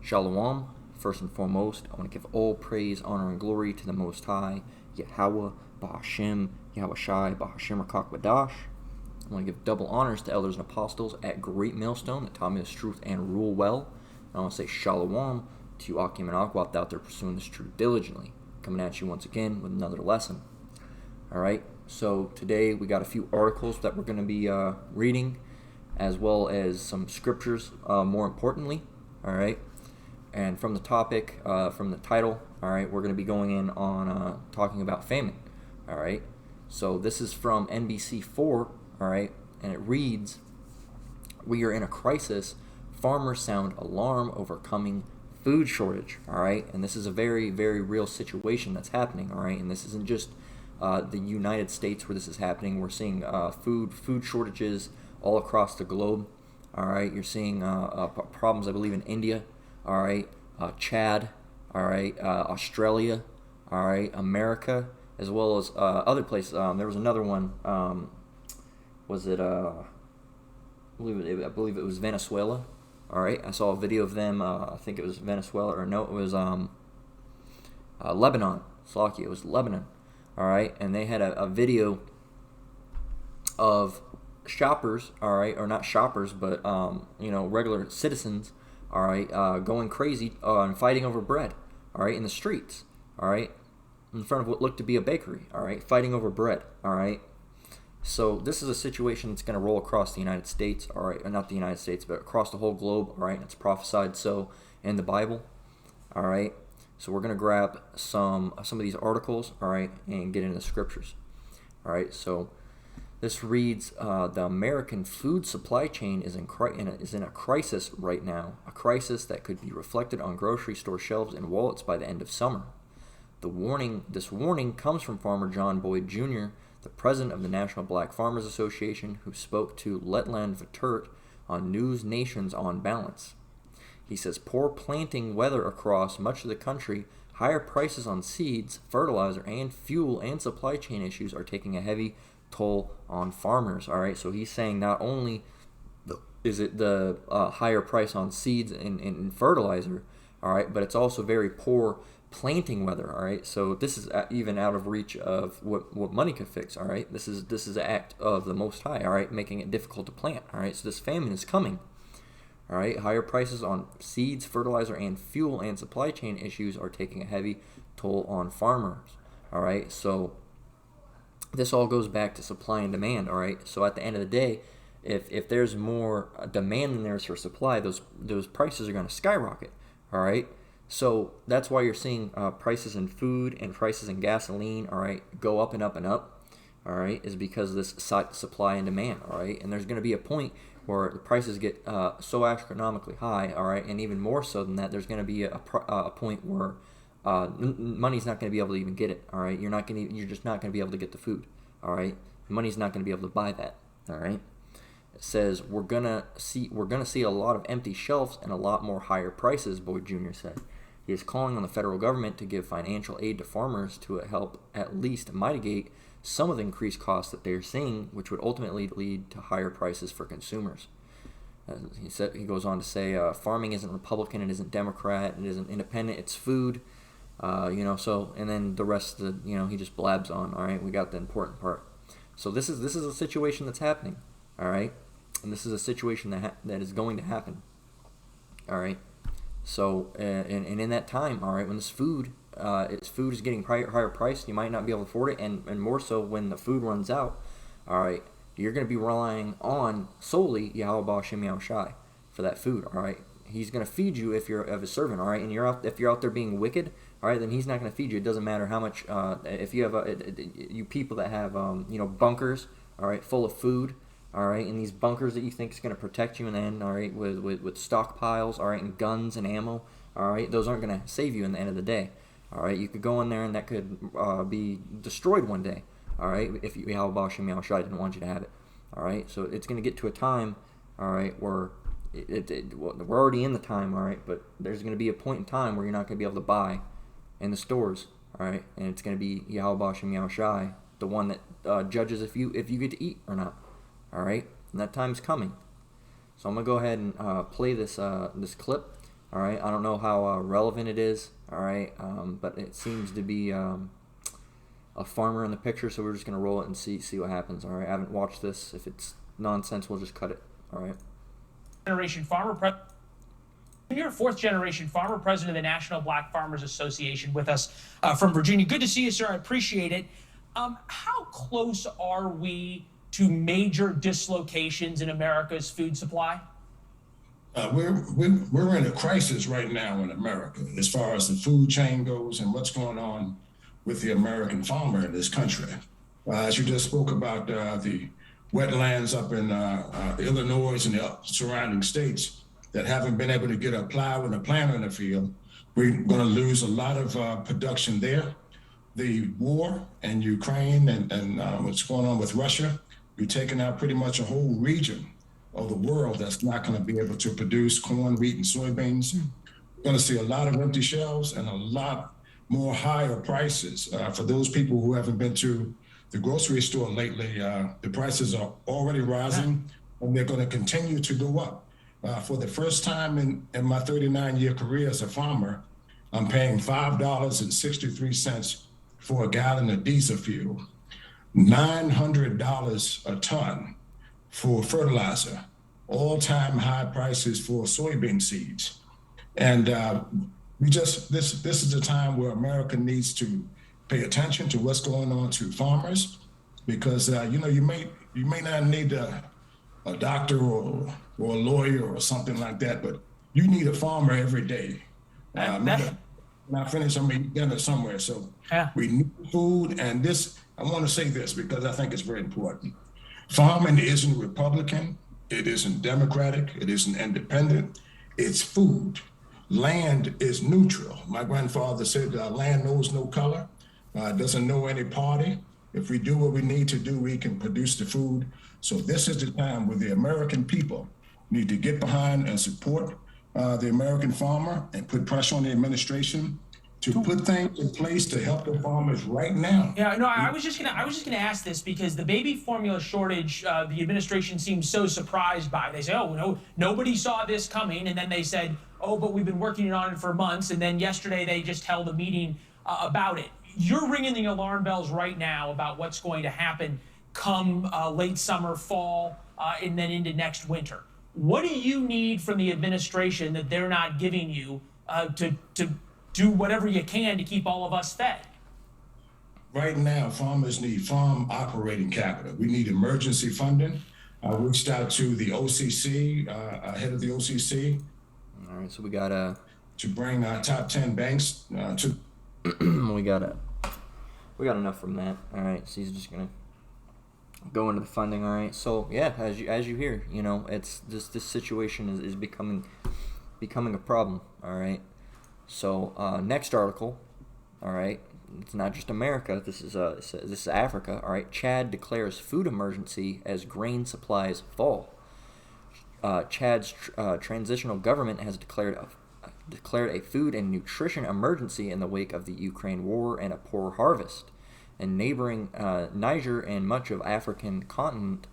Shalom. First and foremost, I want to give all praise, honor, and glory to the Most High, Yahweh, Bahashem, Yahweh Shai, Bahashem Rakak Badash. I want to give double honors to elders and apostles at Great Millstone that taught me this truth and rule well. And I want to say Shalom to you, Akim and Akwat, out there pursuing this truth diligently. Coming at you once again with another lesson. Alright, so today we got a few articles that we're going to be reading, as well as some scriptures, more importantly. Alright. And from the topic, from the title, all right, we're going to be going in on talking about famine, all right? So this is from NBC4, all right, and it reads, "We are in a crisis. Farmers sound alarm over coming food shortage," all right? And this is a very, very real situation that's happening, all right? And this isn't just the United States where this is happening. We're seeing food shortages all across the globe, all right? You're seeing problems, I believe, in India. All right, Chad, all right, Australia, all right, America, as well as other places. There was another one. Was it? I believe it was Venezuela. All right, I saw a video of them. I think it was Venezuela, or no, it was Lebanon. Slovakia. It was Lebanon. All right, and they had a video of shoppers. All right, or not shoppers, but regular citizens. All right, going crazy and fighting over bread, all right, in the streets, all right, in front of what looked to be a bakery, all right, fighting over bread, all right. So this is a situation that's going to roll across the United States, all right, or not the United States, but across the whole globe, all right, and it's prophesied so in the Bible, all right. So we're going to grab some of these articles, all right, and get into the scriptures, all right. So this reads, the American food supply chain is in a crisis right now, a crisis that could be reflected on grocery store shelves and wallets by the end of summer. This warning comes from Farmer John Boyd Jr., the president of the National Black Farmers Association, who spoke to Letland Vertert on News Nation's On Balance. He says poor planting weather across much of the country, higher prices on seeds, fertilizer, and fuel, and supply chain issues are taking a heavy toll on farmers. All right, so he's saying not only is it the higher price on seeds and fertilizer, all right, but it's also very poor planting weather. All right, so this is even out of reach of what money could fix. All right, this is an act of the Most High, all right, making it difficult to plant. All right, so this famine is coming. All right, higher prices on seeds, fertilizer, and fuel, and supply chain issues are taking a heavy toll on farmers. All right, so this all goes back to supply and demand, all right? So at the end of the day, if there's more demand than there is for supply, those prices are going to skyrocket, all right? So that's why you're seeing prices in food and prices in gasoline, all right, go up and up and up, all right, is because of this supply and demand, all right? And there's going to be a point where the prices get so astronomically high, all right, and even more so than that, there's going to be a point where money's not going to be able to even get it. All right, you're just not going to be able to get the food. All right, money's not going to be able to buy that. All right, it says we're gonna see a lot of empty shelves and a lot more higher prices. Boyd Jr. said he is calling on the federal government to give financial aid to farmers to help at least mitigate some of the increased costs that they're seeing, which would ultimately lead to higher prices for consumers. He goes on to say, farming isn't Republican, it isn't Democrat, it isn't independent, it's food. So, and then the rest of the, he just blabs on. All right, we got the important part. So this is a situation that's happening. All right, and this is a situation that is going to happen. All right, so and in that time, all right, when this food is getting higher priced, you might not be able to afford it, and more so when the food runs out. All right, you're going to be relying on solely Yahweh Ba'Shem Yahweh Shai for that food. All right, he's going to feed you if you're of his servant. All right, and if you're out there being wicked. All right, then he's not going to feed you. It doesn't matter how much. If you have you people that have bunkers, all right, full of food, all right, and these bunkers that you think is going to protect you in the end, all right, with stockpiles, all right, and guns and ammo, all right, those aren't going to save you in the end of the day. All right, you could go in there and that could be destroyed one day. All right, if Yahweh Ba'Shem Yahweh Shai didn't want you to have it. All right, so it's going to get to a time, all right, where we're already in the time, all right, but there's going to be a point in time where you're not going to be able to buy in the stores, all right, and it's going to be Yahweh Ba'Shem Yahweh Shai, the one that judges if you get to eat or not, all right, and that time's coming. So I'm gonna go ahead and play this clip, All right, I don't know how relevant it is. All right, but it seems to be a farmer in the picture, so we're just gonna roll it and see what happens. All right, I haven't watched this. If it's nonsense, we'll just cut it. All right. Generation farmer. You're a fourth generation farmer, president of the National Black Farmers Association, with us from Virginia. Good to see you, sir. I appreciate it. How close are we to major dislocations in America's food supply? We're in a crisis right now in America as far as the food chain goes and what's going on with the American farmer in this country. As you just spoke about the wetlands up in Illinois and the surrounding states that haven't been able to get a plow and a planter in the field, we're going to lose a lot of production there. The war in Ukraine and what's going on with Russia, we're taking out pretty much a whole region of the world that's not going to be able to produce corn, wheat, and soybeans. We're going to see a lot of empty shelves and a lot more higher prices. For those people who haven't been to the grocery store lately, the prices are already rising and they're going to continue to go up. For the first time in my 39-year career as a farmer, I'm paying $5.63 for a gallon of diesel fuel, $900 a ton for fertilizer, all-time high prices for soybean seeds. And this is a time where America needs to pay attention to what's going on to farmers, because you may not need a doctor or a lawyer or something like that, but you need a farmer every day. When I finish, I'm eating dinner somewhere. So we need food, and this, I want to say this because I think it's very important. Farming isn't Republican, it isn't Democratic, it isn't independent, it's food. Land is neutral. My grandfather said land knows no color, doesn't know any party. If we do what we need to do, we can produce the food. So this is the time where the American people need to get behind and support the American farmer and put pressure on the administration to put things in place to help the farmers right now. Yeah, no, I was just gonna ask this because the baby formula shortage, the administration seems so surprised by. They say, oh, no, nobody saw this coming, and then they said, oh, but we've been working on it for months, and then yesterday they just held a meeting about it. You're ringing the alarm bells right now about what's going to happen come late summer, fall, and then into next winter. What do you need from the administration that they're not giving you to do whatever you can to keep all of us fed? Right now, farmers need farm operating capital. We need emergency funding. I reached out to the OCC, head of the OCC. All right, so we got to bring our top 10 banks to. we got enough from that. All right, so he's just gonna go into the funding. All right, so yeah, as you hear, it's this situation is becoming a problem. All right, so next article. All right, it's not just America. This is Africa. All right, Chad declares food emergency as grain supplies fall. Chad's transitional government has declared a food and nutrition emergency in the wake of the Ukraine war and a poor harvest. In neighboring Niger and much of the African continent,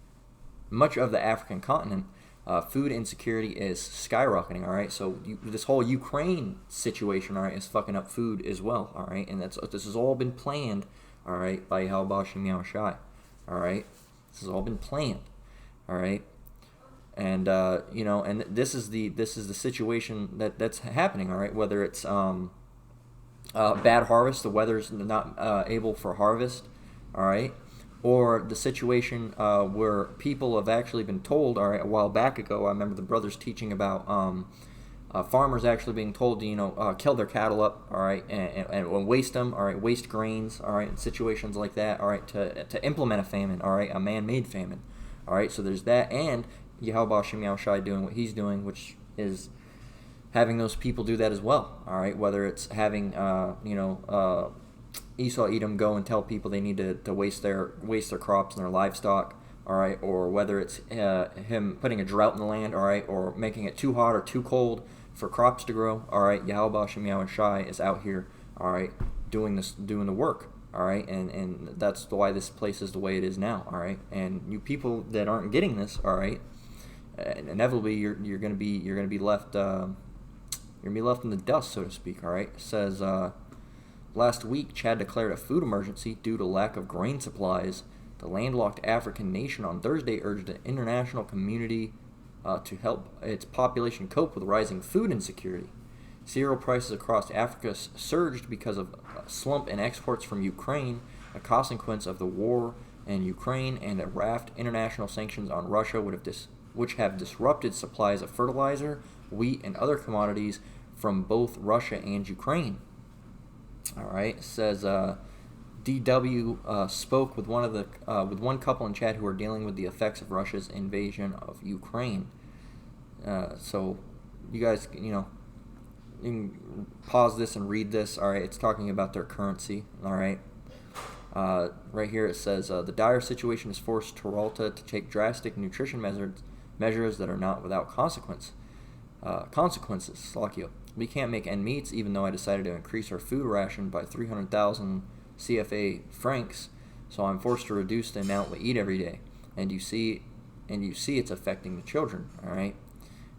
food insecurity is skyrocketing. All right, so this whole Ukraine situation, all right, is fucking up food as well. All right, and this has all been planned. All right, by Yehowa Shem Yahushai. All right, this has all been planned. All right. And and this is the situation that's happening. All right, whether it's bad harvest, the weather's not able for harvest, all right, or the situation where people have actually been told, all right, a while back ago, I remember the brothers teaching about farmers actually being told to kill their cattle up, all right, and waste them, all right, waste grains, all right, in situations like that, all right, to implement a famine, all right, a man-made famine, all right. So there's that, and Yehowa Shem Yahushai doing what he's doing, which is having those people do that as well. All right, whether it's having Esau Edom go and tell people they need to waste their crops and their livestock. All right, or whether it's him putting a drought in the land. All right, or making it too hot or too cold for crops to grow. All right, Yehowa Shem Yahushai is out here. All right, doing the work. All right, and that's why this place is the way it is now. All right, and you people that aren't getting this, all right, inevitably you're gonna be left You're going to be left in the dust, so to speak, all right? It says, last week, Chad declared a food emergency due to lack of grain supplies. The landlocked African nation on Thursday urged the international community to help its population cope with rising food insecurity. Cereal prices across Africa surged because of a slump in exports from Ukraine, a consequence of the war in Ukraine and a raft international sanctions on Russia which have disrupted supplies of fertilizer, wheat, and other commodities from both Russia and Ukraine. All right, it says DW spoke with one couple in Chad who are dealing with the effects of Russia's invasion of Ukraine. So you guys, you can pause this and read this. All right, it's talking about their currency. All right. Right here it says the dire situation has forced Terralta to take drastic nutrition measures that are not without consequences. Slakio. We can't make end meets, even though I decided to increase our food ration by 300,000 CFA francs. So I'm forced to reduce the amount we eat every day, and you see it's affecting the children. All right.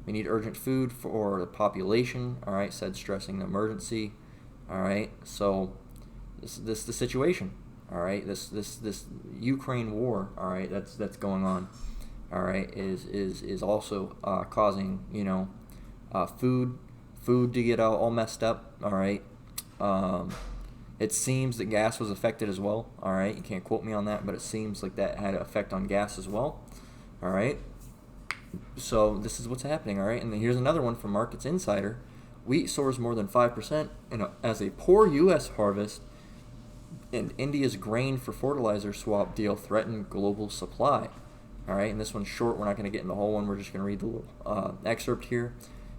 We need urgent food for the population. All right, said stressing the emergency. All right. So this the situation. All right, this Ukraine war, all right, that's going on, all right, is also causing food to get all messed up, all right. It seems that gas was affected as well, all right. You can't quote me on that, but it seems like that had an effect on gas as well, all right. So this is what's happening, all right. And then here's another one from Markets Insider: wheat soars more than 5% as a poor U.S. harvest and India's grain for fertilizer swap deal threaten global supply. All right, and this one's short. We're not going to get into the whole one. We're just going to read the little excerpt here.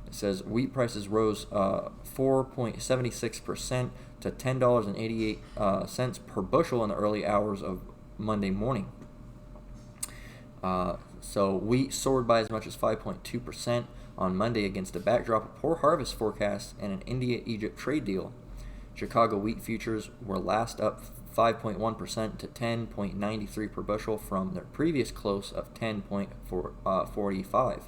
It says wheat prices rose 4.76% to $10.88 per bushel in the early hours of Monday morning. So wheat soared by as much as 5.2% on Monday against a backdrop of poor harvest forecasts and an India-Egypt trade deal. Chicago wheat futures were last up 5.1% to 10.93 per bushel from their previous close of 10.45.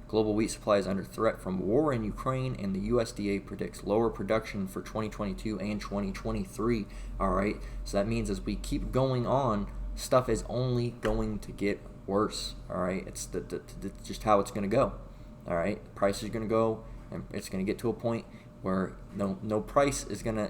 Global wheat supply is under threat from war in Ukraine, and the USDA predicts lower production for 2022 and 2023. All right, so that means as we keep going on, stuff is only going to get worse. All right, it's just how it's going to go. All right, price is going to go, and it's going to get to a point where no price is gonna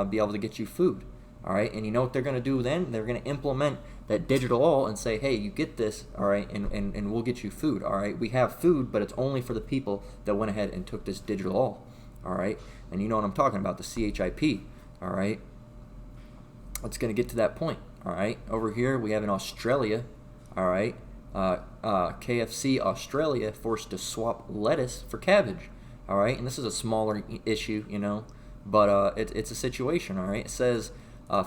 be able to get you food. All right, and you know what they're gonna do then? They're gonna implement that digital all and say, hey, you get this, all right, and we'll get you food. All right, we have food, but it's only for the people that went ahead and took this digital all. All right, and you know what I'm talking about, the CHIP. All right, it's gonna get to that point. All right, over here we have in Australia. All right, KFC Australia forced to swap lettuce for cabbage. All right, and this is a smaller issue, but it's a situation. All right, it says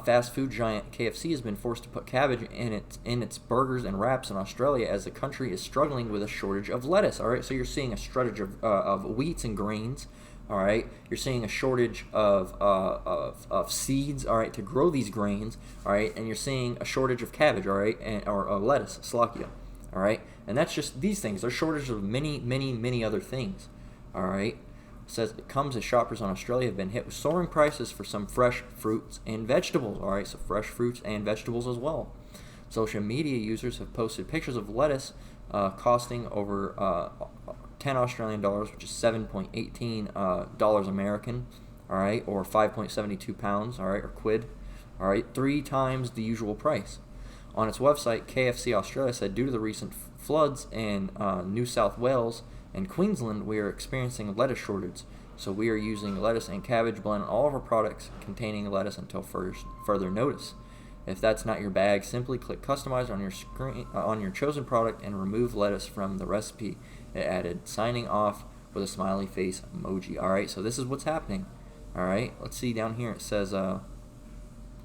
fast food giant KFC has been forced to put cabbage in its burgers and wraps in Australia as the country is struggling with a shortage of lettuce. All right, so you're seeing a shortage of wheats and grains. All right, you're seeing a shortage of seeds. All right, to grow these grains. All right, and you're seeing a shortage of cabbage. All right, or lettuce, Slovakia. All right, and that's just these things. There's shortages of many other things. All right, it says it comes as shoppers on Australia have been hit with soaring prices for some fresh fruits and vegetables. All right, so fresh fruits and vegetables as well. Social media users have posted pictures of lettuce costing over 10 Australian dollars, which is 7.18 dollars American. All right, or 5.72 pounds. All right, or quid. All right, 3 times the usual price. On its website, KFC Australia said due to the recent floods in New South Wales and Queensland, we are experiencing lettuce shortage, so we are using lettuce and cabbage blend in all of our products containing lettuce until further notice. If that's not your bag, simply click Customize on your screen on your chosen product and remove lettuce from the recipe. It added, signing off with a smiley face emoji. All right, so this is what's happening. All right, let's see down here. It says,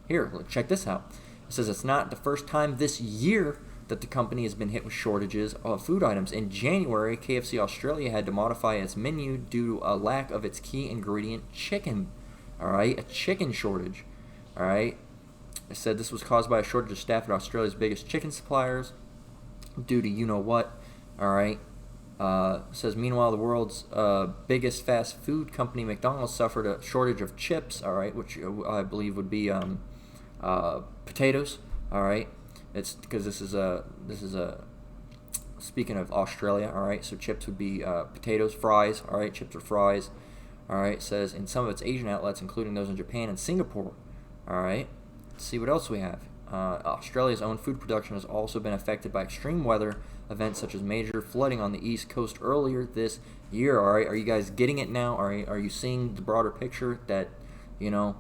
here, check this out. It says it's not the first time this year that the company has been hit with shortages of food items. In January, KFC Australia had to modify its menu due to a lack of its key ingredient, chicken. All right, a chicken shortage. All right, it said this was caused by a shortage of staff at Australia's biggest chicken suppliers due to you know what. All right, Says, meanwhile, the world's biggest fast food company, McDonald's, suffered a shortage of chips, all right, which I believe would be potatoes, all right. It's because this is a speaking of Australia, all right. So chips would be potatoes, fries, all right. Chips or fries, all right. It says in some of its Asian outlets, including those in Japan and Singapore, all right. Let's see what else we have. Australia's own food production has also been affected by extreme weather events such as major flooding on the east coast earlier this year. All right, are you guys getting it now? Are you seeing the broader picture that, you know,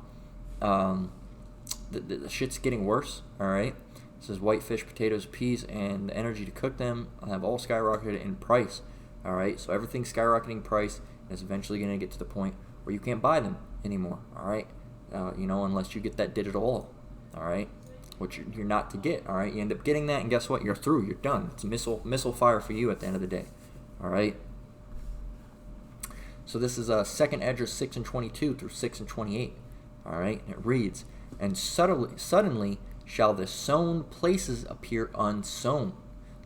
the shit's getting worse? All right. It says whitefish, potatoes, peas, and the energy to cook them have all skyrocketed in price. All right, so everything's skyrocketing in price, and it's eventually going to get to the point where you can't buy them anymore. All right, you know, unless you get that digital oil. All right, which you're not to get. All right, you end up getting that, and guess what? You're through. You're done. It's a missile fire for you at the end of the day. All right. So this is Second Esdras 6:22 through 6:28. All right, and it reads, "And suddenly shall the sown places appear unsown.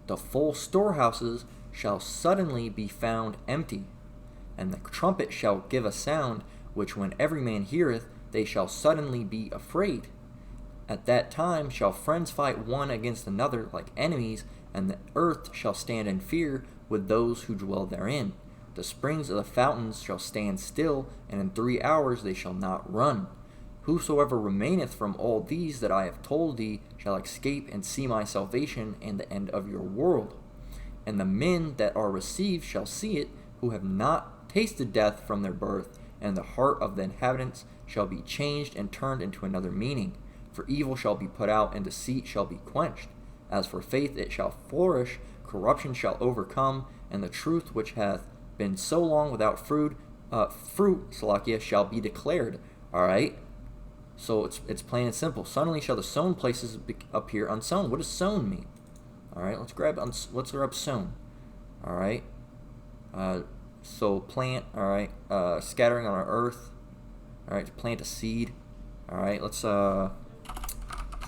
The full storehouses shall suddenly be found empty. And the trumpet shall give a sound, which when every man heareth, they shall suddenly be afraid. At that time shall friends fight one against another like enemies, and the earth shall stand in fear with those who dwell therein. The springs of the fountains shall stand still, and in 3 hours they shall not run. Whosoever remaineth from all these that I have told thee shall escape and see my salvation and the end of your world. And the men that are received shall see it, who have not tasted death from their birth, and the heart of the inhabitants shall be changed and turned into another meaning. For evil shall be put out, and deceit shall be quenched. As for faith, it shall flourish, corruption shall overcome, and the truth which hath been so long without fruit, shall be declared." All right. So it's plain and simple. Suddenly shall the sown places appear unsown. What does sown mean? All right. Let's grab sown. All right. So plant. All right. Scattering on our earth. All right. To plant a seed. All right. Let's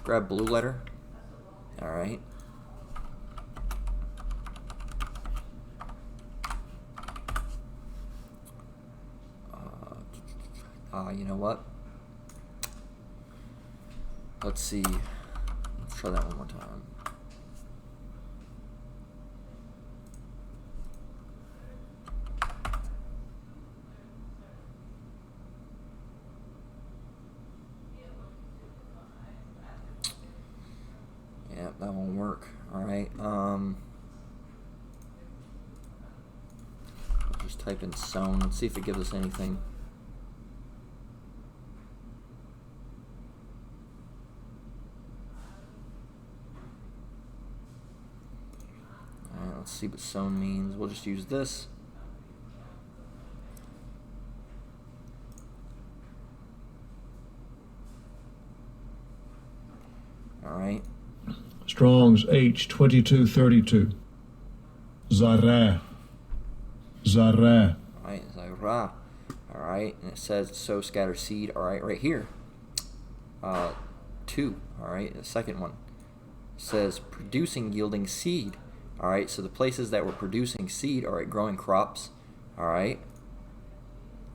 grab blue letter. All right. You know what? Let's see. Let's try that one more time. Yeah, that won't work. All right. Just type in sown. Let's see if it gives us anything. Let's see what sown means. We'll just use this. All right. Strong's H2232. Zarah. Zarah. All right, Zarah. All right, and it says sow, scatter, seed. All right, right here. 2. All right, the second one. It says producing, yielding seed. All right, so the places that were producing seed, all right, growing crops, all right,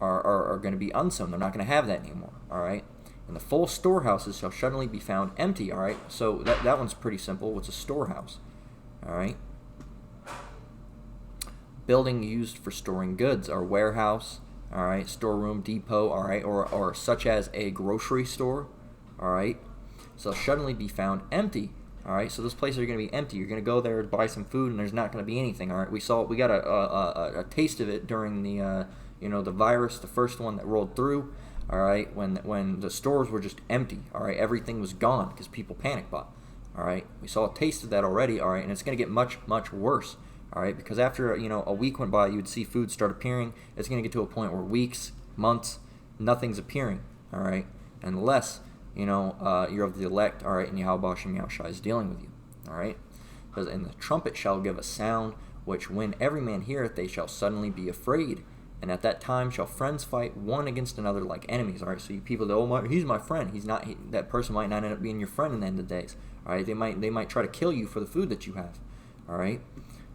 are going to be unsown. They're not going to have that anymore, all right. And the full storehouses shall suddenly be found empty, all right. So that one's pretty simple. What's a storehouse? All right. Building used for storing goods, or warehouse, all right, storeroom, depot, all right, or such as a grocery store, all right. So suddenly be found empty. All right, so those places are going to be empty. You're going to go there to buy some food, and there's not going to be anything. All right, we got a taste of it during the the virus, the first one that rolled through. All right, when the stores were just empty. All right, everything was gone because people panic bought. All right, we saw a taste of that already. All right, and it's going to get much worse. All right, because after a week went by, you would see food start appearing. It's going to get to a point where weeks, months, nothing's appearing. All right, unless you're of the elect, all right, and Yahweh Hashem Yahushua is dealing with you, all right? Because and the trumpet shall give a sound, which when every man heareth, they shall suddenly be afraid. And at that time shall friends fight one against another like enemies, all right? So you people that, he's my friend. He's not. That person might not end up being your friend in the end of the days, all right? They might try to kill you for the food that you have, all right?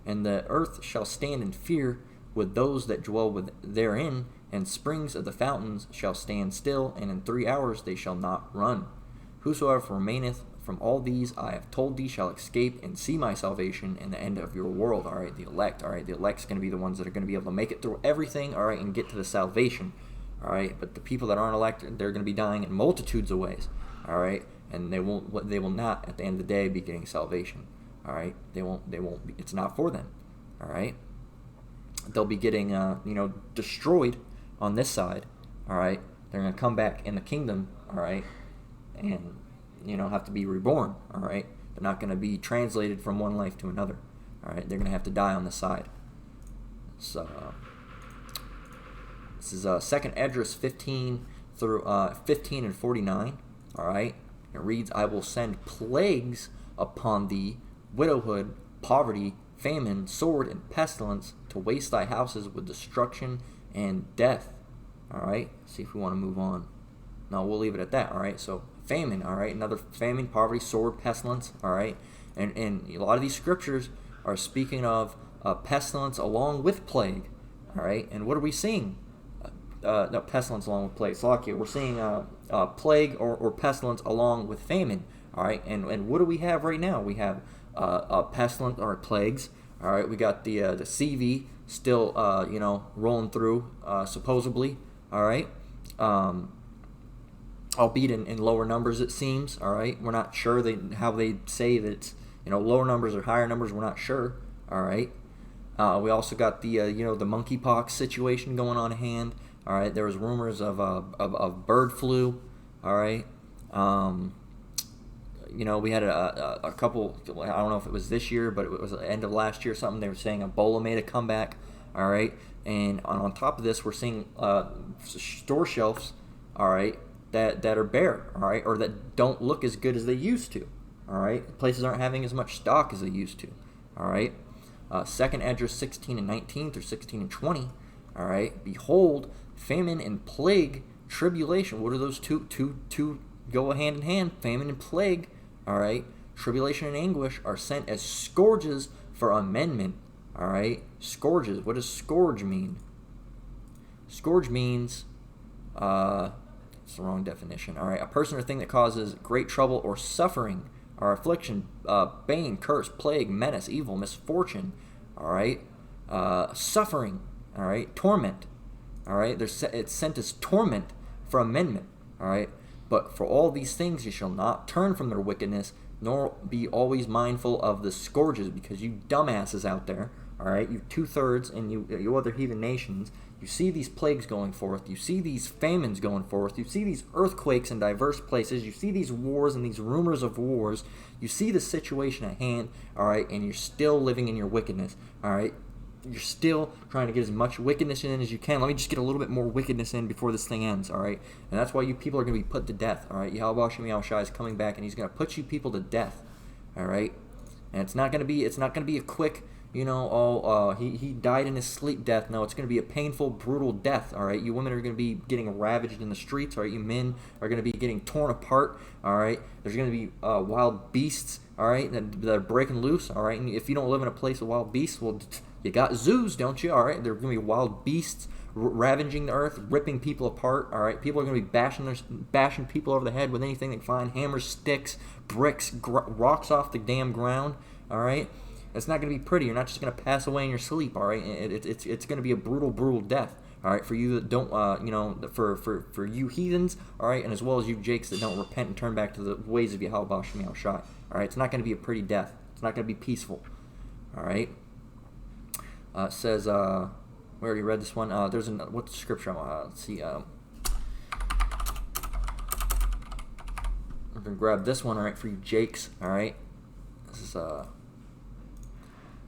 and the earth shall stand in fear with those that dwell therein, and springs of the fountains shall stand still, and in 3 hours they shall not run. Whosoever remaineth from all these I have told thee shall escape and see my salvation and the end of your world. All right, the elect. All right, the elect's going to be the ones that are going to be able to make it through everything. All right, and get to the salvation. All right, but the people that aren't elected, they're going to be dying in multitudes of ways. All right, and they will not at the end of the day be getting salvation. All right, they won't be, it's not for them. All right, they'll be getting destroyed on this side. All right, they're going to come back in the kingdom. All right, and have to be reborn. All right, they're not going to be translated from one life to another. All right, they're going to have to die on the side. So this is 2nd Esdras 15 through 15 and 49. All right, it reads, I will send plagues upon thee, widowhood, poverty, famine, sword, and pestilence, to waste thy houses with destruction and death. All right, see if we want to move on. No, we'll leave it at that. All right, so famine. All right, another famine, poverty, sword, pestilence. All right, and a lot of these scriptures are speaking of pestilence along with plague. All right, and what are we seeing? No, pestilence along with plague. Slovakia, we're seeing plague or pestilence along with famine. All right, and what do we have right now? We have pestilence or plagues. All right, we got the CV still rolling through supposedly. All right, albeit in lower numbers it seems. All right, we're not sure how they say that it's lower numbers or higher numbers. We're not sure. All right, we also got the the monkeypox situation going on hand. All right, there was rumors of bird flu. All right, we had a couple. I don't know if it was this year, but it was the end of last year or something. They were saying Ebola made a comeback. All right, and on top of this, we're seeing store shelves. All right, that are bare. All right, or that don't look as good as they used to. All right, places aren't having as much stock as they used to. All right, 2nd Esdras 16 and 19 through 16 and 20. All right, behold, famine and plague, tribulation. What are those two go hand in hand? Famine and plague. All right, tribulation and anguish are sent as scourges for amendment. All right, scourges. What does scourge mean? Scourge means, it's the wrong definition. All right, a person or thing that causes great trouble or suffering or affliction, bane, curse, plague, menace, evil, misfortune. All right, suffering. All right, torment. All right, it's sent as torment for amendment. All right, but for all these things you shall not turn from their wickedness, nor be always mindful of the scourges, because you dumbasses out there, all right, you 2/3 and you other heathen nations, you see these plagues going forth, you see these famines going forth, you see these earthquakes in diverse places, you see these wars and these rumors of wars, you see the situation at hand, all right, and you're still living in your wickedness, all right. You're still trying to get as much wickedness in as you can. Let me just get a little bit more wickedness in before this thing ends, all right? And that's why you people are going to be put to death, all right? Yahweh Shem Yahushua is coming back, and he's going to put you people to death, all right? And it's not going to be a quick, he died in his sleep death. No, it's going to be a painful, brutal death, all right? You women are going to be getting ravaged in the streets, all right? You men are going to be getting torn apart, all right? There's going to be wild beasts, all right, that are breaking loose, all right? And if you don't live in a place with wild beasts, well, you got zoos, don't you? All right, there are going to be wild beasts ravaging the earth, ripping people apart. All right, people are going to be bashing people over the head with anything they can find: hammers, sticks, bricks, rocks off the damn ground. All right, it's not going to be pretty. You're not just going to pass away in your sleep. All right, it's going to be a brutal death. All right, for you that don't, for you heathens. All right, and as well as you Jakes that don't repent and turn back to the ways of Yahweh Shem Yahushua. All right, it's not going to be a pretty death. It's not going to be peaceful. All right. It says, we already read this one. There's what's the scripture? Let's see. I'm gonna grab this one, all right, for you Jakes. All right, this is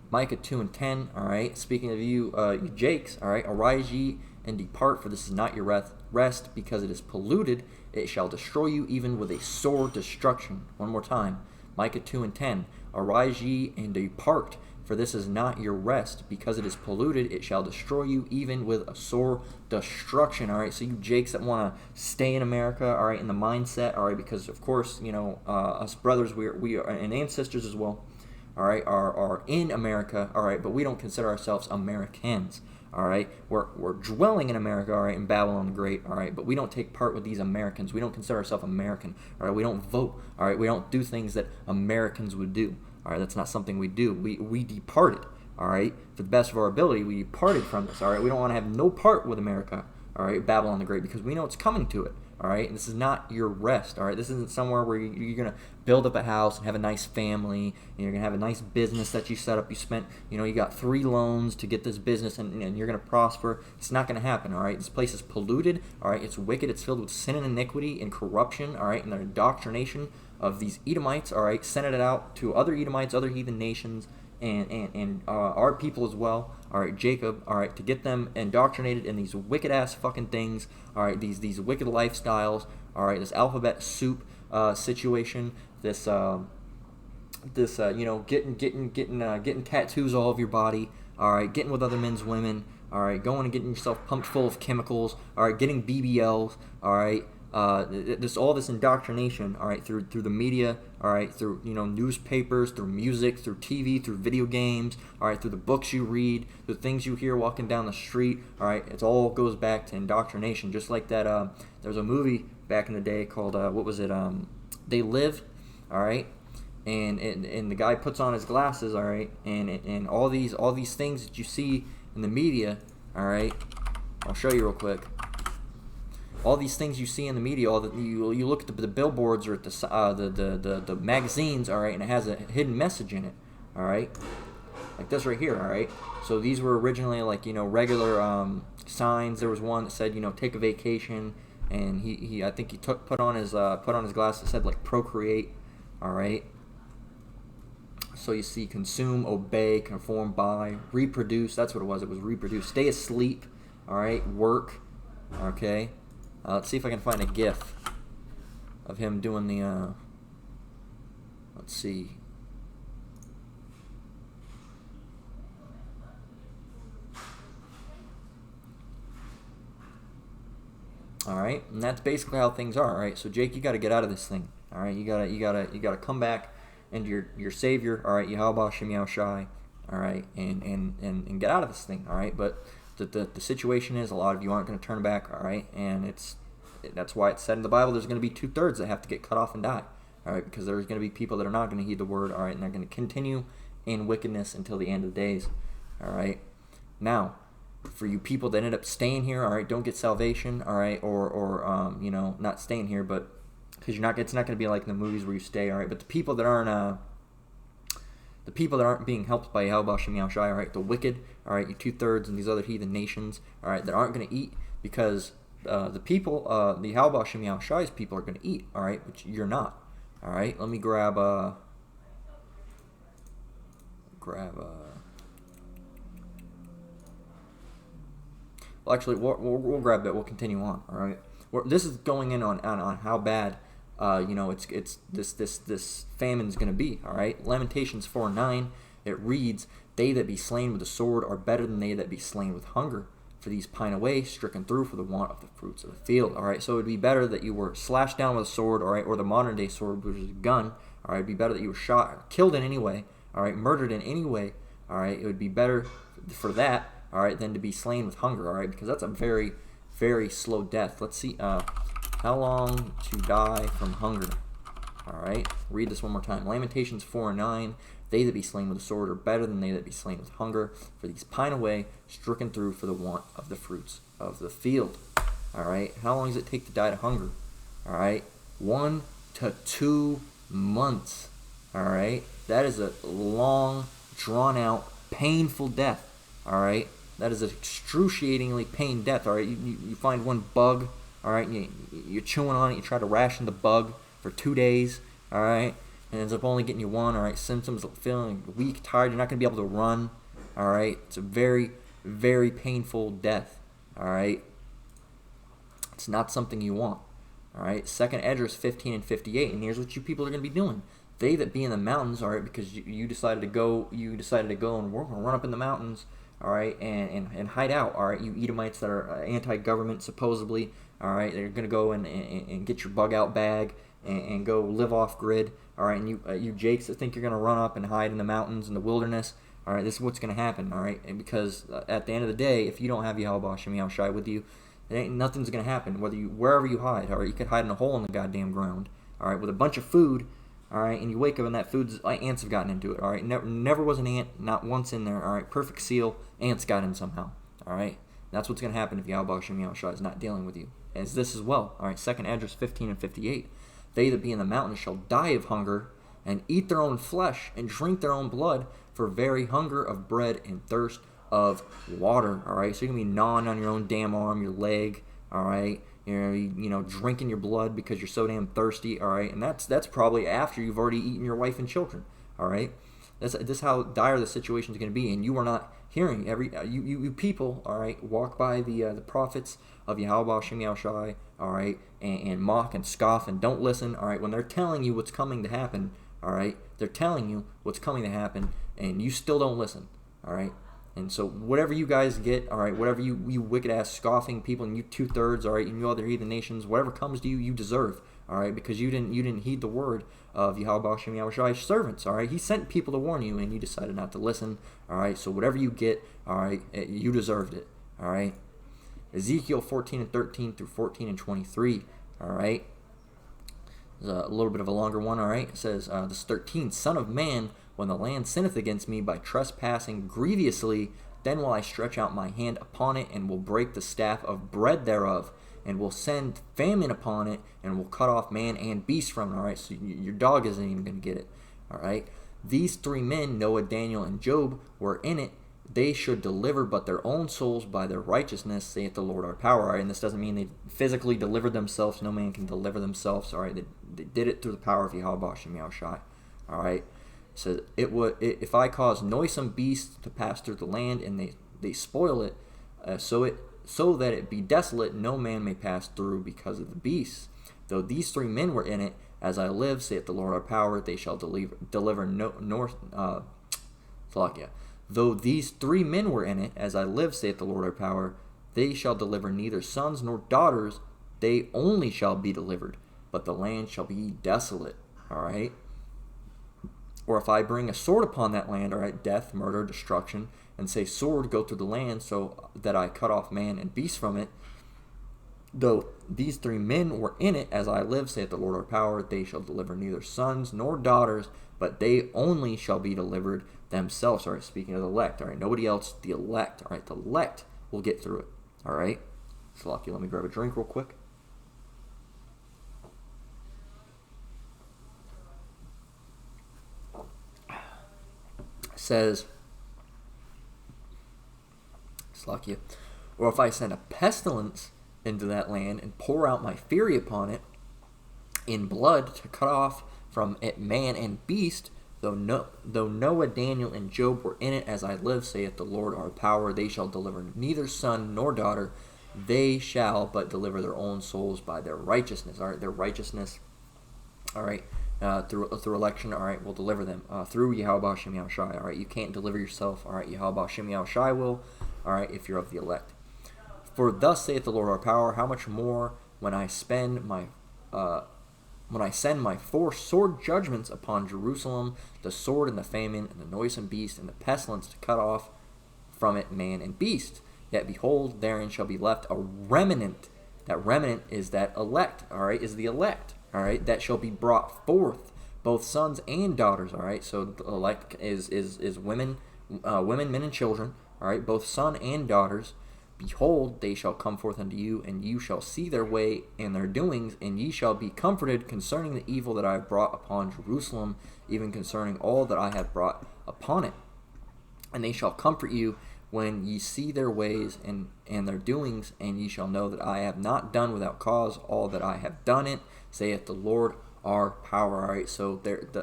Micah 2 and 10. All right, speaking of you, you Jakes. All right, arise ye and depart, for this is not your rest, because it is polluted. It shall destroy you even with a sore destruction. One more time, Micah 2 and 10. Arise ye and depart, for this is not your rest, because it is polluted. It shall destroy you even with a sore destruction. All right, so you Jakes that want to stay in America, all right, in the mindset, all right, because of course, us brothers, we are and sisters as well, all right, are in America, all right, but we don't consider ourselves Americans. All right, we're dwelling in America, all right, in Babylon the Great, all right, but we don't take part with these Americans. We don't consider ourselves American, all right. We don't vote, all right. We don't do things that Americans would do, all right. That's not something we do. We departed, all right, for the best of our ability. We departed from this, all right. We don't want to have no part with America, all right, Babylon the Great, because we know it's coming to it. All right, and this is not your rest. All right, this isn't somewhere where you're gonna build up a house and have a nice family, and you're gonna have a nice business that you set up. You spent, you got 3 loans to get this business, and you're gonna prosper. It's not gonna happen. All right, this place is polluted. All right, it's wicked. It's filled with sin and iniquity and corruption. All right, and the indoctrination of these Edomites. All right, sent it out to other Edomites, other heathen nations, and our people as well, all right, Jacob, all right, to get them indoctrinated in these wicked ass fucking things, all right, these wicked lifestyles, all right, this alphabet soup situation, this getting tattoos all over your body, all right, getting with other men's women, all right, going and getting yourself pumped full of chemicals, all right, getting BBLs, all right. All this indoctrination, all right, through the media, all right, through newspapers, through music, through TV, through video games, all right, through the books you read, the things you hear walking down the street, all right, it all goes back to indoctrination. Just like that, there was a movie back in the day called what was it? They Live, all right, and the guy puts on his glasses, all right, and all these things that you see in the media, all right, I'll show you real quick. All these things you see in the media, you look at the billboards or at the magazines, all right, and it has a hidden message in it, all right, like this right here, all right. So these were originally like regular signs. There was one that said take a vacation, and he I think he put on his glasses that said like procreate, all right. So you see consume, obey, conform, buy, reproduce. That's what it was. It was reproduce. Stay asleep, all right. Work, okay. Let's see if I can find a GIF of him doing the, let's see. All right, and that's basically how things are. All right, so Jake, you got to get out of this thing. All right, you gotta come back into your Savior. All right, Yahweh Shem Yahushai. All right, and get out of this thing. All right, but the situation is a lot of you aren't going to turn back, all right, and that's why it's said in the Bible there's going to be 2/3 that have to get cut off and die, all right, because there's going to be people that are not going to heed the word, all right, and they're going to continue in wickedness until the end of the days, all right. Now, for you people that end up staying here, all right, don't get salvation, all right, or not staying here, but because it's not going to be like in the movies where you stay, all right, but the people that aren't being helped by Yahweh Shem Yahushai, all right, the wicked, all right, you 2/3 and these other heathen nations, all right, that aren't going to eat because the people, the Yahweh Shem Yahushai's people are going to eat, all right, but you're not, all right. Let me grab well, actually, we'll grab that. We'll continue on, all right. This is going in on how bad. It's this famine's going to be, all right? Lamentations 4:9, it reads, "They that be slain with the sword are better than they that be slain with hunger. For these pine away, stricken through for the want of the fruits of the field." All right, so it would be better that you were slashed down with a sword, all right, or the modern day sword, which is a gun. All right, it'd be better that you were shot, or killed in any way, all right, murdered in any way. All right, it would be better for that, all right, than to be slain with hunger, all right, because that's a very, very slow death. Let's see. How long to die from hunger? All right, read this one more time. Lamentations 4:9. They that be slain with the sword are better than they that be slain with hunger. For these pine away, stricken through for the want of the fruits of the field. All right, how long does it take to die to hunger? All right, 1 to 2 months. All right, that is a long, drawn out, painful death. All right, that is an excruciatingly pain death. All right, you find one bug. All right, you're chewing on it. You try to ration the bug for 2 days. All right, and ends up only getting you one. All right, symptoms, feeling weak, tired. You're not going to be able to run. All right, it's a very, very painful death. All right, it's not something you want. All right, 2nd Esdras 15:58, and here's what you people are going to be doing. They that be in the mountains, all right, because you decided to go, and we're going to run up in the mountains, all right, and hide out, all right, you Edomites that are anti-government supposedly, all right, they're going to go and get your bug out bag and go live off grid, all right, and you Jakes that think you're going to run up and hide in the mountains and the wilderness, all right, this is what's going to happen, all right, and because at the end of the day, if you don't have Yahweh Shem Yahushai with you, nothing's going to happen, wherever you hide, all right, you could hide in a hole in the goddamn ground, all right, with a bunch of food, all right, and you wake up and that food's ants have gotten into it, all right, never was an ant, not once in there, all right, perfect seal, ants got in somehow, all right, that's what's going to happen if Yahweh Shem Yahushai is not dealing with you, as this as well, all right, 2nd Esdras 15 and 58, they that be in the mountains shall die of hunger, and eat their own flesh, and drink their own blood, for very hunger of bread and thirst of water, all right, so you're going to be gnawing on your own damn arm, your leg, all right, drinking your blood because you're so damn thirsty, all right, and that's probably after you've already eaten your wife and children, all right. This is how dire the situation is going to be, and you are not hearing you people, all right. Walk by the prophets of Yahweh Shem Yahushai, all right, and mock and scoff and don't listen, all right. When they're telling you what's coming to happen, all right, they're telling you what's coming to happen, and you still don't listen, all right. And so whatever you guys get, all right, whatever you wicked ass scoffing people, and you 2/3, all right, and you other heathen nations, whatever comes to you, you deserve, all right, because you didn't heed the word of Yahweh Shem Yahushai's servants, all right. He sent people to warn you, and you decided not to listen, all right. So whatever you get, all right, you deserved it, all right. Ezekiel 14 and 13 through 14 and 23, all right. A little bit of a longer one, all right. It says, this 13, Son of man, when the land sinneth against me by trespassing grievously, then will I stretch out my hand upon it, and will break the staff of bread thereof, and will send famine upon it, and will cut off man and beast from it, all right. So your dog isn't even going to get it, all right. These 3 men, Noah, Daniel, and Job, were in it. They should deliver but their own souls by their righteousness, saith the Lord our power. All right? And this doesn't mean they physically delivered themselves. No man can deliver themselves. All right, they did it through the power of Yahweh Shem Yahushai. All right, so if I cause noisome beasts to pass through the land, and they spoil it, so that it be desolate, no man may pass through because of the beasts. Though these 3 men were in it, as I live, saith the Lord our power, they shall deliver Though these 3 men were in it, as I live, saith the Lord our power, they shall deliver neither sons nor daughters, they only shall be delivered, but the land shall be desolate. All right. Or if I bring a sword upon that land, all right, death, murder, destruction, and say, sword, go through the land, so that I cut off man and beast from it, though these 3 men were in it, as I live, saith the Lord our power, they shall deliver neither sons nor daughters, but they only shall be delivered themselves. All right, speaking of the elect, all right, nobody else, the elect, all right, the elect will get through it, all right. So lucky, let me grab a drink real quick. Says, Slakia, or if I send a pestilence into that land and pour out my fury upon it in blood to cut off from it man and beast, though Noah, Daniel, and Job were in it, as I live, saith the Lord our power, they shall deliver neither son nor daughter, they shall but deliver their own souls by their righteousness. All right, their righteousness, all right, through election, all right, will deliver them through Yahweh Shem Yahushai. All right, you can't deliver yourself. All right, Yahweh Shem Yahushai will. All right, if you're of the elect. For thus saith the Lord our power, how much more when I send my 4 sword judgments upon Jerusalem, the sword and the famine and the noisome beast and the pestilence to cut off from it man and beast. Yet behold, therein shall be left a remnant. That remnant is that elect, all right, is the elect, all right, that shall be brought forth, both sons and daughters, all right. So the elect is women, men and children, all right, both son and daughters. Behold, they shall come forth unto you, and you shall see their way and their doings, and ye shall be comforted concerning the evil that I have brought upon Jerusalem, even concerning all that I have brought upon it. And they shall comfort you when ye see their ways and their doings, and ye shall know that I have not done without cause all that I have done it, saith the Lord our power. All right, so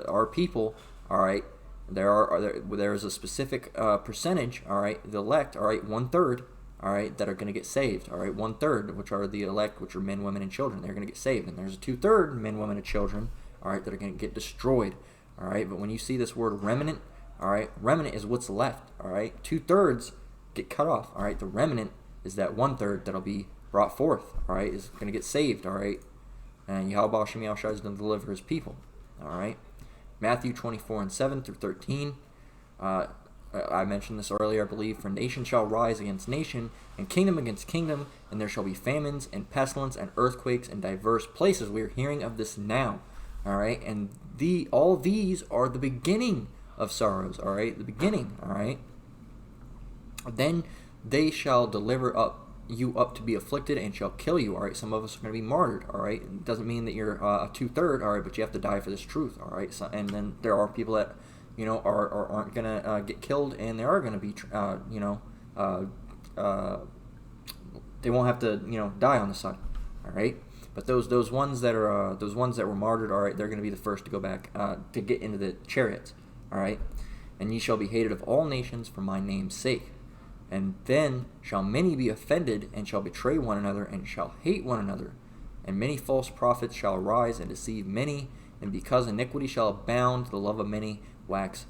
our people, all right, there is a specific percentage, all right, the elect, all right, 1/3, all right, that are going to get saved, all right, 1/3, which are the elect, which are men, women, and children. They're going to get saved, and there's a 2/3 men, women, and children, all right, that are going to get destroyed, all right. But when you see this word remnant, all right, remnant is what's left, all right. 2/3 get cut off, all right. The remnant is that 1/3 that'll be brought forth, all right, is going to get saved, all right. And Yahweh Shem Yahushua is going to deliver his people, all right. Matthew 24 and 7 through 13. I mentioned this earlier, I believe. For nation shall rise against nation, and kingdom against kingdom, and there shall be famines and pestilence and earthquakes in diverse places. We are hearing of this now. All right, and all these are the beginning of sorrows. All right, the beginning. All right. Then they shall deliver you up to be afflicted and shall kill you. All right, some of us are going to be martyred. All right, it doesn't mean that you're a 2/3. All right, but you have to die for this truth. All right, so, and then there are people that aren't going to get killed, and they are going to be they won't have to die on the side. All right. But those ones that were martyred, all right, they're going to be the first to go back to get into the chariots, all right. And ye shall be hated of all nations for my name's sake. And then shall many be offended, and shall betray one another, and shall hate one another. And many false prophets shall arise and deceive many. And because iniquity shall abound, the love of many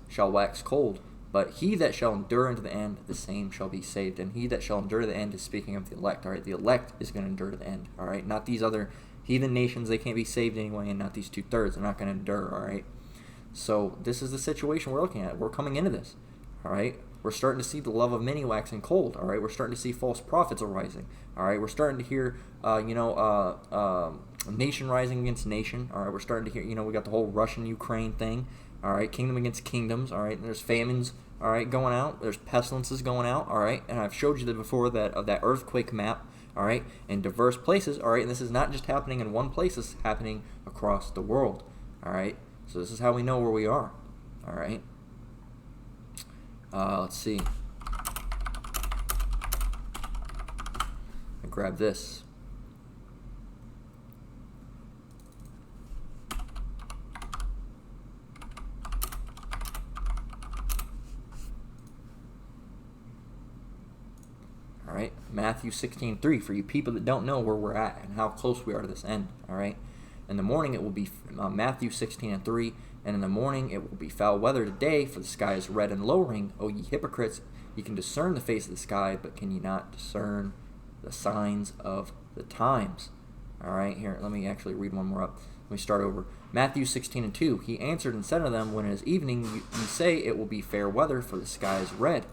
shall wax cold. But he that shall endure unto the end, the same shall be saved. And he that shall endure to the end is speaking of the elect. All right, the elect is going to endure to the end. All right, not these other heathen nations. They can't be saved anyway, and not these 2/3. They're not going to endure. All right. So this is the situation we're looking at. We're coming into this. All right. We're starting to see the love of many waxing cold. All right. We're starting to see false prophets arising. All right. We're starting to hear, nation rising against nation. All right. We're starting to hear, we got the whole Russian-Ukraine thing. All right, kingdom against kingdoms. All right, and there's famines. All right, going out. There's pestilences going out. All right, and I've showed you that before of that earthquake map. All right, in diverse places. All right, and this is not just happening in one place. It's happening across the world. All right, so this is how we know where we are. All right. Let's see. I grab this. All right, Matthew 16:3, for you people that don't know where we're at and how close we are to this end. All right, in the morning it will be Matthew 16:3, and in the morning it will be foul weather today, for the sky is red and lowering. O ye hypocrites, ye can discern the face of the sky, but can ye not discern the signs of the times? All right, here, let me actually read one more up. Let me start over. Matthew 16:2, he answered and said unto them, when it is evening, ye say it will be fair weather, for the sky is red.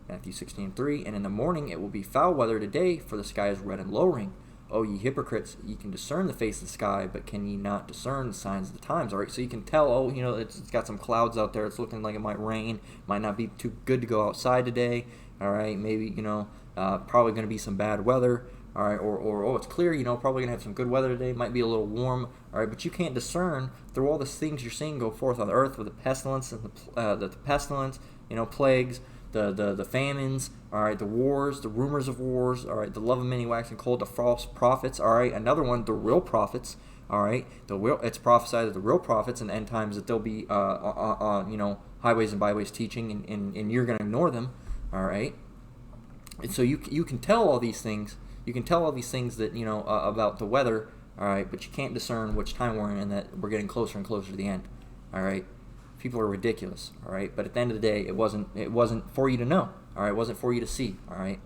Matthew 16:3, and in the morning it will be foul weather today, for the sky is red and lowering. O ye hypocrites, ye can discern the face of the sky, but can ye not discern the signs of the times? All right, so you can tell, it's got some clouds out there. It's looking like it might rain. Might not be too good to go outside today. All right, maybe, probably going to be some bad weather. All right, or it's clear, probably going to have some good weather today. Might be a little warm. All right, but you can't discern through all the things you're seeing go forth on the earth with the pestilence and the pestilence, plagues, the famines, all right, the wars, the rumors of wars, all right, the love of many waxing cold, the false prophets, all right, another one, the real prophets, all right, it's prophesied that the real prophets in the end times that they'll be highways and byways teaching, and you're going to ignore them, all right, and so you can tell all these things, that about the weather, all right, but you can't discern which time we're in, and that we're getting closer and closer to the end, all right. People are ridiculous, all right? But at the end of the day, it wasn't for you to know, all right? It wasn't for you to see, all right?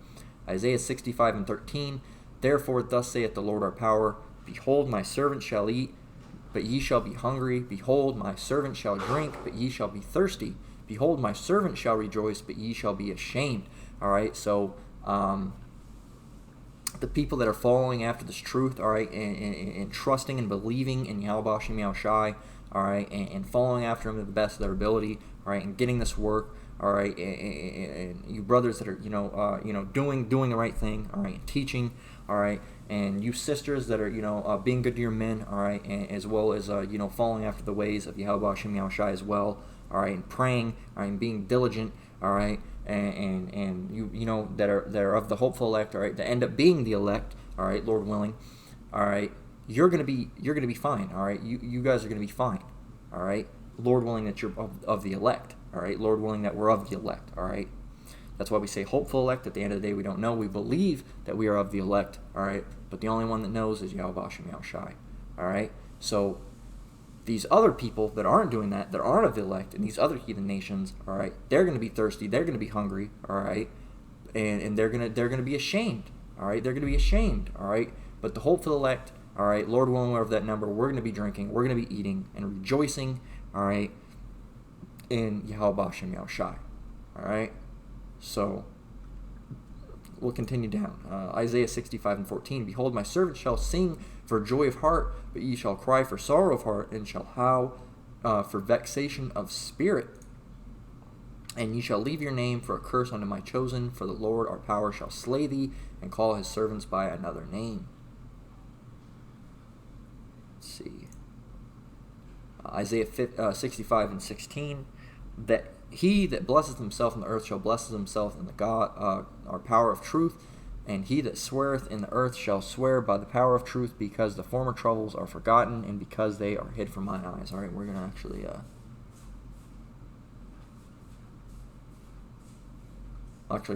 Isaiah 65:13, therefore thus saith the Lord our power, behold, my servant shall eat, but ye shall be hungry. Behold, my servant shall drink, but ye shall be thirsty. Behold, my servant shall rejoice, but ye shall be ashamed, all right? So, the people that are following after this truth, all right, and trusting and believing in Yahweh Shem Yahushai, all right, and following after him to the best of their ability, all right, and getting this work, all right, and you brothers that are, doing the right thing, all right, and teaching, all right, and you sisters that are, being good to your men, all right, and as well as, following after the ways of Yahweh Shem Yahushai as well, all right, and praying, all right, and being diligent, all right, and you that are of the hopeful elect, all right, that end up being the elect, all right, Lord willing, all right. You're gonna be fine, all right. You guys are gonna be fine, all right. Lord willing that you're of the elect, all right. Lord willing that we're of the elect, all right. That's why we say hopeful elect. At the end of the day, we don't know. We believe that we are of the elect, all right. But the only one that knows is Yahweh Shem Yahushai, all right. So these other people that aren't doing that aren't of the elect, and these other heathen nations, all right, they're gonna be thirsty. They're gonna be hungry, all right, and they're gonna be ashamed, all right. They're gonna be ashamed, all right. But the hopeful elect. All right, Lord willing, we're of that number. We're going to be drinking. We're going to be eating and rejoicing. all right, in Yahweh Hashem Yahushai. All right, so we'll continue down. Isaiah 65:14. Behold, my servant shall sing for joy of heart, but ye shall cry for sorrow of heart, and shall howl for vexation of spirit. And ye shall leave your name for a curse unto my chosen, for the Lord our power shall slay thee, and call his servants by another name. Let's see. Isaiah 65:16. That he that blesseth himself in the earth shall bless himself in the God, our power of truth, and he that sweareth in the earth shall swear by the power of truth, because the former troubles are forgotten, and because they are hid from mine eyes. All right, we're gonna actually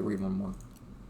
read one more.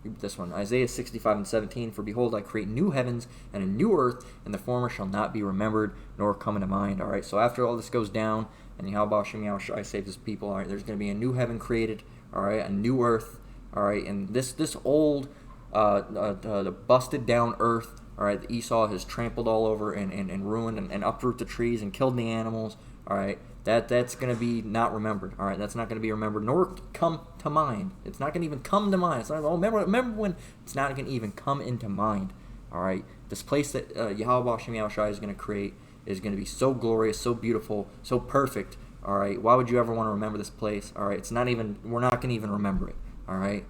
Read this one. Isaiah 65:17. For behold, I create new heavens and a new earth, and the former shall not be remembered, nor come into mind. All right, so after all this goes down, and Yahweh Hashem Yahushai saves his people, all right, there's going to be a new heaven created, all right, a new earth, all right, and this old, the busted down earth, all right, that Esau has trampled all over and ruined and uproot the trees and killed the animals, all right, that's going to be not remembered, all right, that's not going to be remembered, nor come to mind. It's not going to even come to mind. It's not, remember when, it's not going to even come into mind, all right. This place that Yahweh Hashem Yahushai is going to create is going to be so glorious, so beautiful, so perfect, all right? Why would you ever want to remember this place, all right? It's not even, we're not going to even remember it, all right?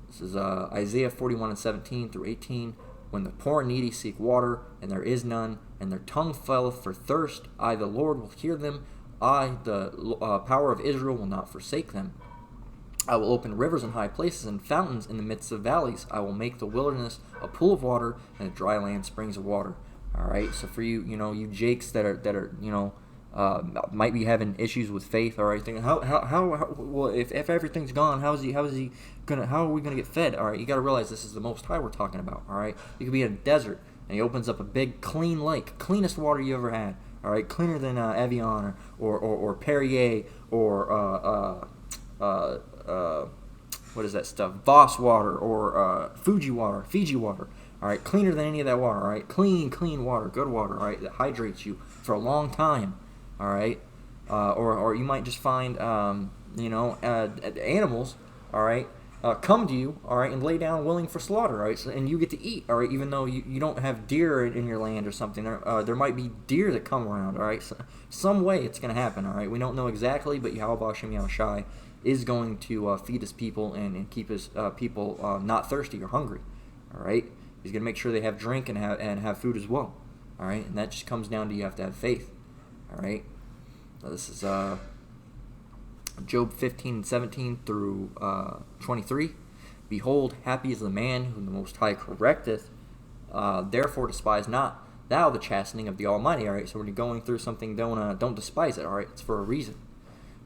This is Isaiah 41:17 through 18. When the poor and needy seek water, and there is none, and their tongue faileth for thirst, I, the Lord, will hear them. I, the power of Israel, will not forsake them. I will open rivers in high places and fountains in the midst of valleys. I will make the wilderness a pool of water, and the dry land springs of water. All right, so for you, you Jakes that are, might be having issues with faith. All right, thinking how well, if everything's gone, how are we gonna get fed? All right, you got to realize this is the Most High we're talking about. All right, you could be in a desert and he opens up a big clean lake, cleanest water you ever had. All right, cleaner than Evian or Perrier or what is that stuff? Voss water or Fiji water. All right, cleaner than any of that water. All right, clean water, good water. All right, that hydrates you for a long time. All right, or you might just find animals. All right, come to you. All right, and lay down willing for slaughter. All right, so, and you get to eat. All right, even though you don't have deer in your land or something. There might be deer that come around. All right, so some way it's gonna happen. All right, we don't know exactly, but Yahweh Hashem Yahushai is going to feed his people and keep his people not thirsty or hungry. All right. He's going to make sure they have drink and have food as well. All right, and that just comes down to you have to have faith. All right, so this is Job 15:17 through 23. Behold, happy is the man whom the Most High correcteth. Therefore despise not thou the chastening of the Almighty. All right, so when you're going through something, don't despise it. All right, it's for a reason.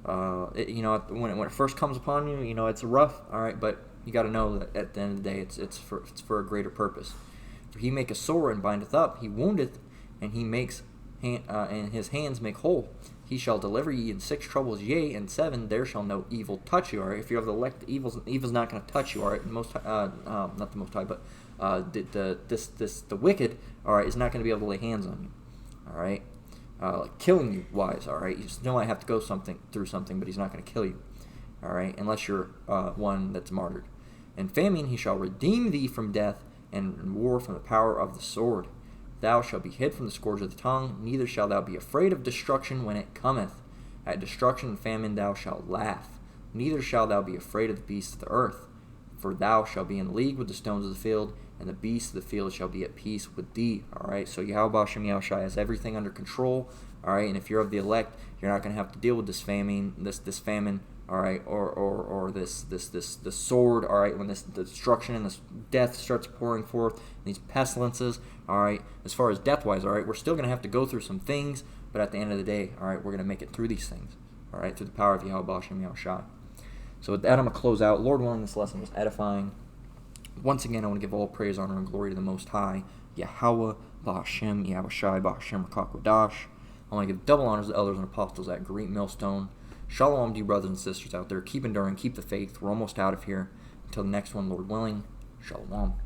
When it first comes upon you, it's rough. All right, but you got to know that at the end of the day, it's for a greater purpose. For he maketh sore and bindeth up; he woundeth, and he makes and his hands make whole. He shall deliver ye in 6 troubles, yea, in 7 there shall no evil touch you. All right, if you have the elect, evil's not going to touch you. All right, not the Most High, but the wicked, all right, is not going to be able to lay hands on you. All right, like killing you wise. All right, you still might have to go through something, but he's not going to kill you. All right, unless you're one that's martyred. In famine he shall redeem thee from death, and in war from the power of the sword. Thou shalt be hid from the scourge of the tongue, neither shalt thou be afraid of destruction when it cometh. At destruction and famine thou shalt laugh, neither shalt thou be afraid of the beasts of the earth. For thou shalt be in league with the stones of the field, and the beasts of the field shall be at peace with thee. All right, so Yahweh Hashem Yahushai has everything under control. All right, and if you're of the elect, you're not going to have to deal with this famine, all right, or this sword, all right, when this destruction and this death starts pouring forth, these pestilences, all right, as far as death-wise, all right, we're still going to have to go through some things, but at the end of the day, all right, we're going to make it through these things, all right, through the power of Yahweh Hashem Yahushai. So with that, I'm going to close out. Lord willing, this lesson was edifying. Once again, I want to give all praise, honor, and glory to the Most High, Yahweh, Ba'Hashem, Yahushai, Ba'Hashem, Rakakwadash. I want to give double honors to the elders and apostles at Great Millstone. Shalom to you brothers and sisters out there. Keep enduring, keep the faith. We're almost out of here. Until the next one, Lord willing. Shalom.